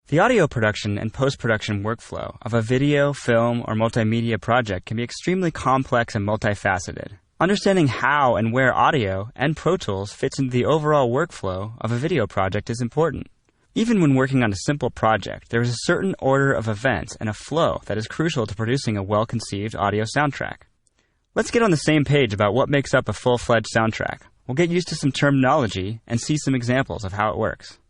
The audio production and post-production workflow of a video, film, or multimedia project can be extremely complex and multifaceted. Understanding how and where audio and Pro Tools fits into the overall workflow of a video project is important. Even when working on a simple project, there is a certain order of events and a flow that is crucial to producing a well-conceived audio soundtrack. Let's get on the same page about what makes up a full-fledged soundtrack. We'll get used to some terminology and see some examples of how it works.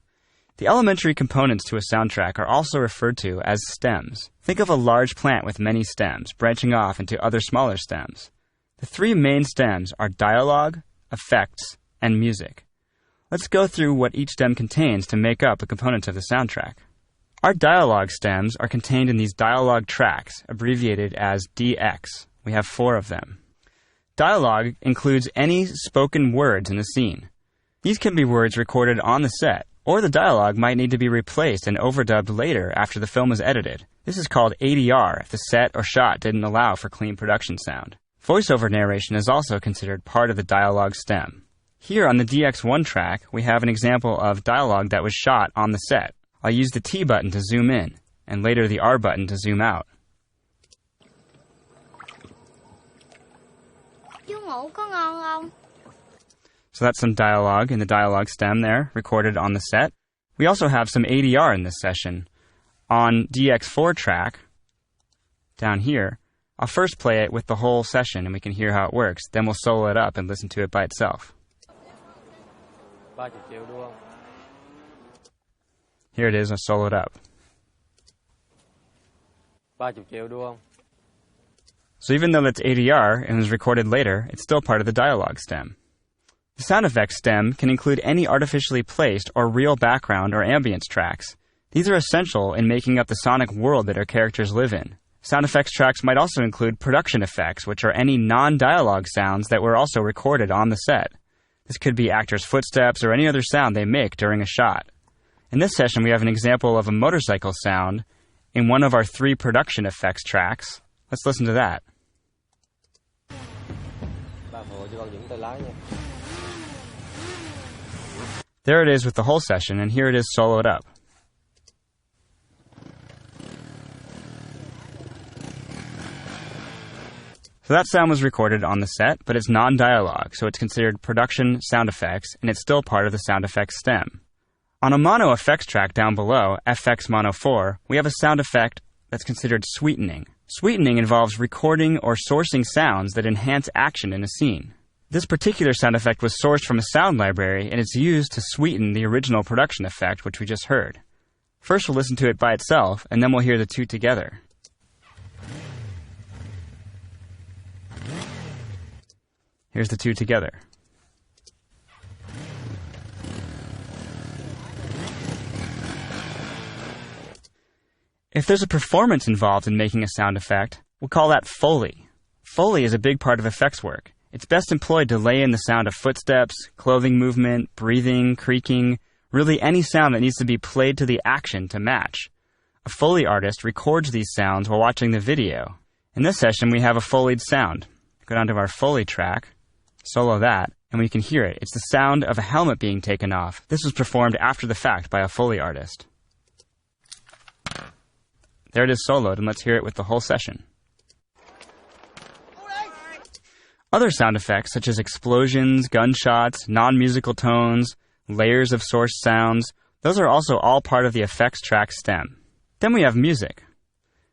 The elementary components to a soundtrack are also referred to as stems. Think of a large plant with many stems, branching off into other smaller stems. The three main stems are dialogue, effects, and music. Let's go through what each stem contains to make up a component of the soundtrack. Our dialogue stems are contained in these dialogue tracks, abbreviated as DX. We have 4 of them. Dialogue includes any spoken words in the scene. These can be words recorded on the set, or the dialogue might need to be replaced and overdubbed later after the film is edited. This is called ADR if the set or shot didn't allow for clean production sound. Voiceover narration is also considered part of the dialogue stem. Here on the DX1 track, we have an example of dialogue that was shot on the set. I'll use the T button to zoom in, and later the R button to zoom out. So that's some dialogue in the dialogue stem there, recorded on the set. We also have some ADR in this session. On DX4 track, down here, I'll first play it with the whole session and we can hear how it works. Then we'll solo it up and listen to it by itself. Here it is, I'll solo it up. So even though that's ADR and was recorded later, it's still part of the dialogue stem. The sound effects stem can include any artificially placed or real background or ambience tracks. These are essential in making up the sonic world that our characters live in. Sound effects tracks might also include production effects, which are any non-dialogue sounds that were also recorded on the set. This could be actors' footsteps or any other sound they make during a shot. In this session, we have an example of a motorcycle sound in one of our 3 production effects tracks. Let's listen to that. There it is with the whole session, and here it is soloed up. So that sound was recorded on the set, but it's non-dialogue, so it's considered production sound effects, and it's still part of the sound effects stem. On a mono effects track down below, FX Mono 4, we have a sound effect that's considered sweetening. Sweetening involves recording or sourcing sounds that enhance action in a scene. This particular sound effect was sourced from a sound library, and it's used to sweeten the original production effect, which we just heard. First, we'll listen to it by itself, and then we'll hear the 2 together. Here's the 2 together. If there's a performance involved in making a sound effect, we'll call that Foley. Foley is a big part of effects work. It's best employed to lay in the sound of footsteps, clothing movement, breathing, creaking, really any sound that needs to be played to the action to match. A Foley artist records these sounds while watching the video. In this session, we have a Foleyed sound. Go down to our Foley track, solo that, and we can hear it. It's the sound of a helmet being taken off. This was performed after the fact by a Foley artist. There it is soloed, and let's hear it with the whole session. Other sound effects, such as explosions, gunshots, non-musical tones, layers of source sounds, those are also all part of the effects track stem. Then we have music.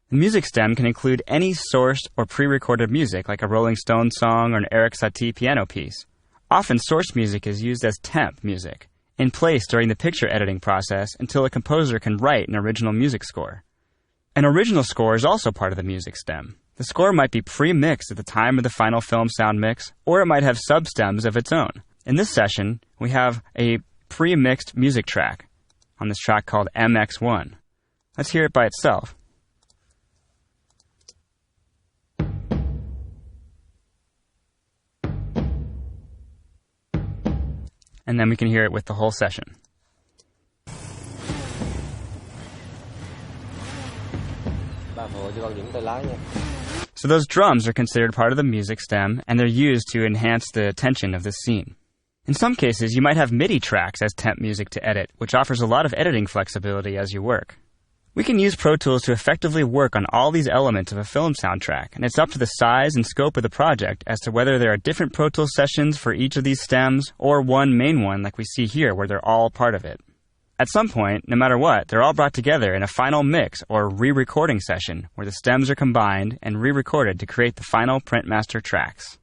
The music stem can include any sourced or pre-recorded music, like a Rolling Stones song or an Eric Satie piano piece. Often, source music is used as temp music, in place during the picture editing process until a composer can write an original music score. An original score is also part of the music stem. The score might be pre-mixed at the time of the final film sound mix, or it might have sub-stems of its own. In this session, we have a pre-mixed music track on this track called MX1. Let's hear it by itself. And then we can hear it with the whole session. So those drums are considered part of the music stem, and they're used to enhance the tension of the scene. In some cases, you might have MIDI tracks as temp music to edit, which offers a lot of editing flexibility as you work. We can use Pro Tools to effectively work on all these elements of a film soundtrack, and it's up to the size and scope of the project as to whether there are different Pro Tools sessions for each of these stems, or one main one like we see here where they're all part of it. At some point, no matter what, they're all brought together in a final mix or re-recording session where the stems are combined and re-recorded to create the final print master tracks.